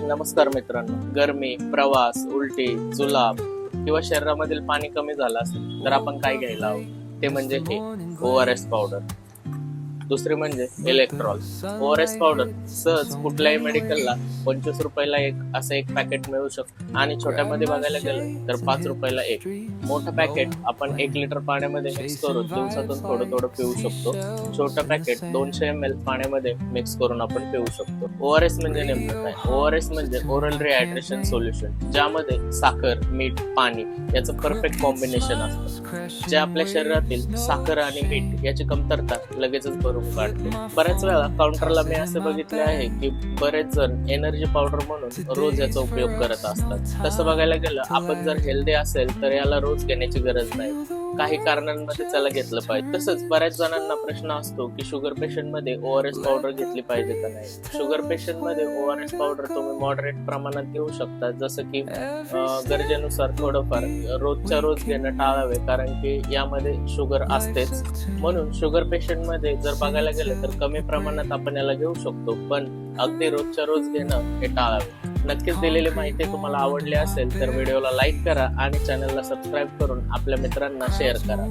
नमस्कार मित्रांनो. गरमी, प्रवास, उलटी, जुलाब किंवा शरीरामधील पाणी कमी झालं असेल तर आपण काय घ्यायला हवं ते म्हणजे हे ORS पावडर. दुसरी म्हणजे इलेक्ट्रॉल. ORS पावडर सहज कुठल्याही मेडिकलला 25 रुपयाला असं एक पॅकेट मिळू शकतं आणि छोट्यामध्ये बघायला गेलं तर 5 रुपयाला एक. मोठं पॅकेट आपण 1 लिटर पाण्यामध्ये मिक्स करून दिवसातून थोडं थोडं पिऊ शकतो. छोटं पॅकेट 200 ml पाण्यामध्ये मिक्स करून आपण पिऊ शकतो. ORS म्हणजे नेमकं काय? ORS म्हणजे ओरल रिहायड्रेशन सोल्युशन, ज्यामध्ये साखर, मीठ, पाणी याचं परफेक्ट कॉम्बिनेशन असतं, जे आपल्या शरीरातील साखर आणि मीठ याची कमतरता लगेचच भरून काढते. बऱ्याच वेळा काउंटरला मी असे बघितले आहे की बरेच जण एनर्जी पावडर म्हणून रोज याचा उपयोग करत असतात. तसं बघायला गेलं आपण जर हेल्दी असेल तर याला रोज घेण्याची गरज नाही, काही कारणांमध्ये त्याला घेतलं पाहिजे. तसंच बऱ्याच जणांना प्रश्न असतो की शुगर पेशंट मध्ये ORS पावडर घेतली पाहिजे का नाही. शुगर पेशंट मध्ये ORS पावडर तुम्ही मॉडरेट प्रमाणात घेऊ शकता, जसं की गरजेनुसार थोडंफार. रोजच्या रोज घेणं टाळावे, कारण की यामध्ये शुगर असतेच. म्हणून शुगर पेशंट मध्ये जर बघायला गेलं तर कमी प्रमाणात आपण याला घेऊ शकतो, पण अगदी रोजच्या रोज घेणं हे टाळावे. नक्कीच दिलेली माहिती तुम्हाला आवडली असेल तर व्हिडिओला लाईक करा आणि चॅनलला सबस्क्राईब करून आपल्या मित्रांना शेअर करा.